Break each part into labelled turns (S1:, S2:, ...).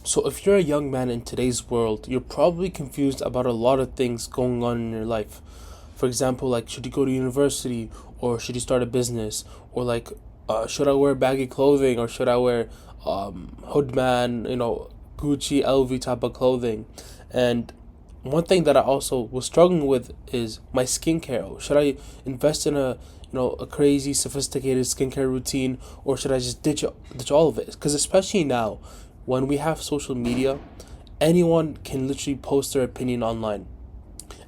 S1: So, if you're a young man in today's world, you're probably confused about a lot of things going on in your life. For example, like, should you go to university, or should you start a business, or like, should I wear baggy clothing, or should I wear hoodman, Gucci, LV type of clothing? And one thing that I also was struggling with is my skincare. Should I invest in a crazy sophisticated skincare routine, or should I just ditch all of it? Because especially now, when we have social media, anyone can literally post their opinion online.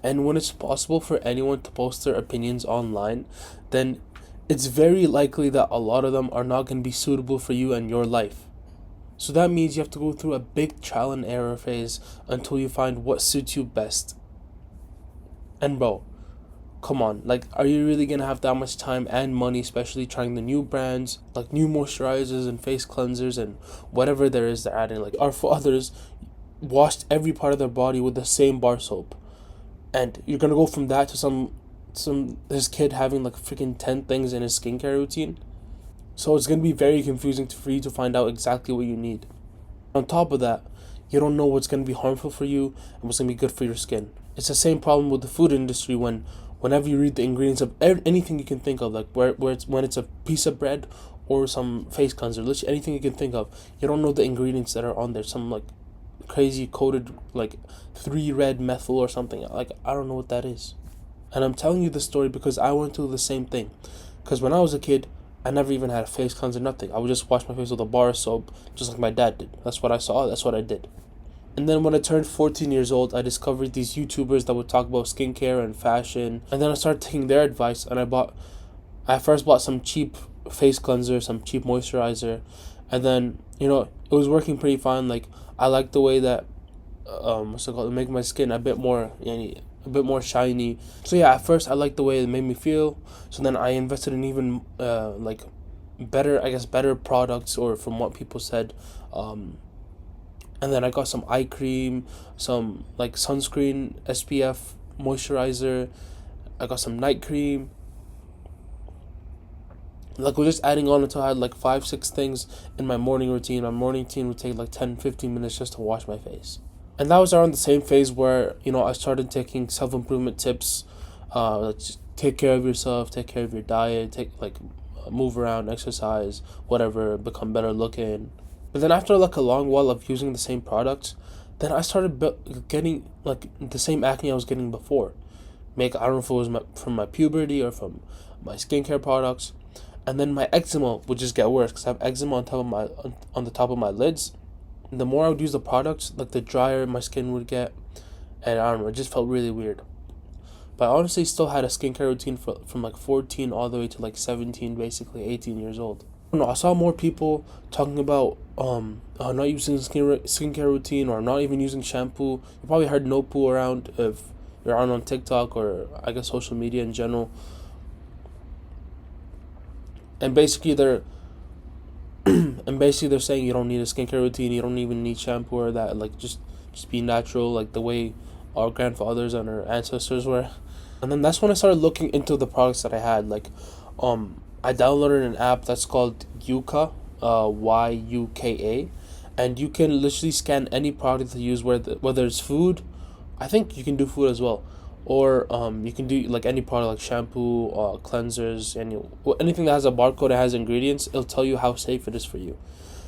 S1: And when it's possible for anyone to post their opinions online, then it's very likely that a lot of them are not going to be suitable for you and your life. So that means you have to go through a big trial and error phase until you find what suits you best. And bro, come on, like, are you really gonna have that much time and money, especially trying the new brands, like new moisturizers and face cleansers and whatever there is they're adding? Like, our fathers washed every part of their body with the same bar soap, and you're gonna go from that to some this kid having like freaking 10 things in his skincare routine. So it's gonna be very confusing for you to find out exactly what you need. On top of that, you don't know what's going to be harmful for you and what's going to be good for your skin. It's the same problem with the food industry whenever you read the ingredients of anything you can think of, like when it's a piece of bread or some face cleanser, literally anything you can think of, you don't know the ingredients that are on there. Some like crazy coated like 3-red methyl or something. Like, I don't know what that is. And I'm telling you this story because I went through the same thing. Because when I was a kid, I never even had a face cleanser, nothing. I would just wash my face with a bar of soap, just like my dad did. That's what I saw, that's what I did. And then when I turned 14 years old, I discovered these YouTubers that would talk about skincare and fashion. And then I started taking their advice, and I first bought some cheap face cleanser, some cheap moisturizer. And then, it was working pretty fine. Like, I liked the way that, what's it called, make my skin a bit more shiny. So yeah, at first I liked the way it made me feel. So then I invested in even like better products, or from what people said. And then I got some eye cream, some like sunscreen, SPF moisturizer. I got some night cream. Like, we're just adding on until I had like 5-6 things in my morning routine. My morning routine would take like 10-15 minutes just to wash my face. And that was around the same phase where, I started taking self-improvement tips. Just take care of yourself, take care of your diet, move around, exercise, whatever, become better looking. But then after like a long while of using the same products, then I started getting like the same acne I was getting before. I don't know if it was from my puberty or from my skincare products. And then my eczema would just get worse because I have eczema on the top of my lids. And the more I would use the products, like, the drier my skin would get, and I don't know, it just felt really weird. But I honestly still had a skincare routine from like 14 all the way to like 17, basically 18 years old. I don't know, I saw more people talking about not using skincare routine, or not even using shampoo. You probably heard no poo around if you're on TikTok, or I guess social media in general. And basically they're saying you don't need a skincare routine, you don't even need shampoo or that. Like, just be natural, like the way our grandfathers and our ancestors were. And then that's when I started looking into the products that I had. Like, I downloaded an app that's called Yuka, Yuka, and you can literally scan any product to use, whether it's food. I think you can do food as well, or you can do like any product, like shampoo, cleansers, anything that has a barcode that has ingredients. It'll tell you how safe it is for you.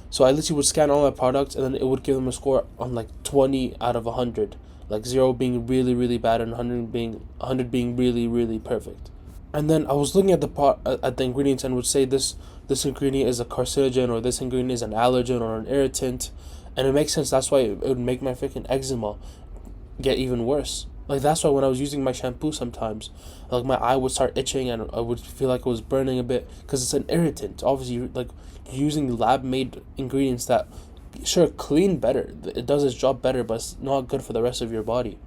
S1: So I literally would scan all my products, and then it would give them a score on like 20 out of 100, like 0 being really really bad and 100 being really really perfect. And then I was looking at the ingredients, and would say this ingredient is a carcinogen, or this ingredient is an allergen or an irritant, and it makes sense. That's why it would make my freaking eczema get even worse. Like, that's why when I was using my shampoo sometimes, like, my eye would start itching, and I would feel like it was burning a bit, because it's an irritant. Obviously, like, using lab-made ingredients that, sure, clean better. It does its job better, but it's not good for the rest of your body.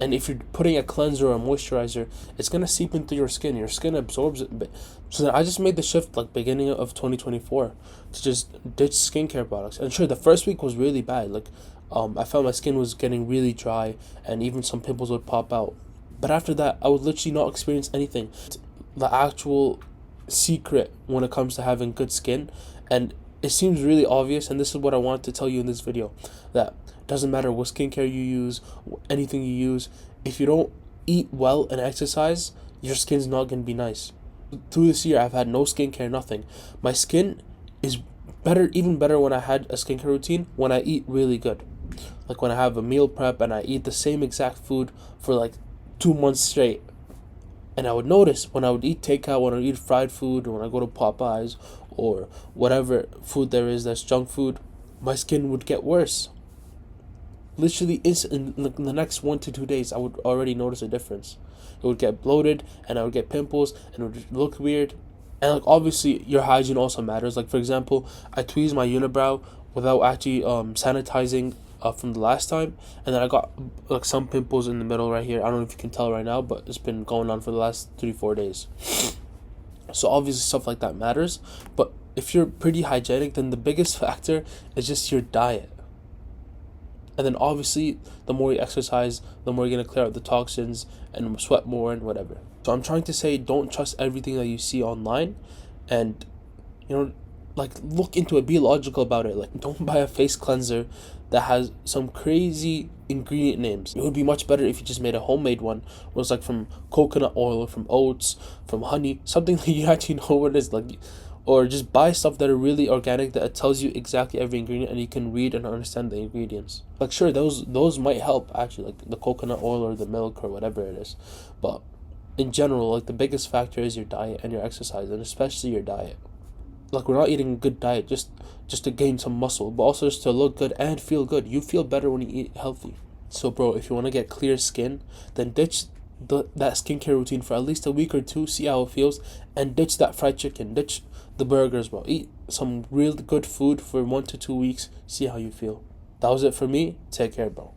S1: And if you're putting a cleanser or a moisturizer, it's going to seep into your skin. Your skin absorbs it a bit. So then I just made the shift, like, beginning of 2024, to just ditch skincare products. And sure, the first week was really bad. Like, I felt my skin was getting really dry, and even some pimples would pop out. But after that, I would literally not experience anything. The actual secret when it comes to having good skin, and it seems really obvious, and this is what I wanted to tell you in this video, that doesn't matter what skincare you use, anything you use, if you don't eat well and exercise, your skin's not gonna be nice. Through this year, I've had no skincare, nothing. My skin is better, even better when I had a skincare routine, when I eat really good. Like when I have a meal prep and I eat the same exact food for like 2 months straight. And I would notice when I would eat takeout, when I would eat fried food, or when I go to Popeyes, or whatever food there is that's junk food, my skin would get worse. Literally, in the next 1 to 2 days, I would already notice a difference. It would get bloated, and I would get pimples, and it would look weird. And like obviously, your hygiene also matters. Like for example, I tweezed my unibrow without actually sanitizing from the last time, and then I got like some pimples in the middle right here. I don't know if you can tell right now, but it's been going on for the last 3-4 days. So obviously stuff like that matters, but if you're pretty hygienic, then the biggest factor is just your diet. And then obviously the more you exercise, the more you're gonna clear out the toxins and sweat more and whatever. So I'm trying to say, don't trust everything that you see online, and like look into it, be logical about it. Like don't buy a face cleanser that has some crazy ingredient names. It would be much better if you just made a homemade one where it's like from coconut oil or from oats, from honey, something that you actually know what it is. Like, or just buy stuff that are really organic, that it tells you exactly every ingredient and you can read and understand the ingredients. Like sure, those might help actually, like the coconut oil or the milk or whatever it is, but in general, like the biggest factor is your diet and your exercise, and especially your diet. Like we're not eating a good diet just to gain some muscle, but also just to look good and feel good. You feel better when you eat healthy. So bro, if you want to get clear skin, then ditch that skincare routine for at least a week or two, see how it feels, and ditch that fried chicken, ditch the burgers, bro. Eat some real good food for 1 to 2 weeks, see how you feel. That was it for me. Take care, bro.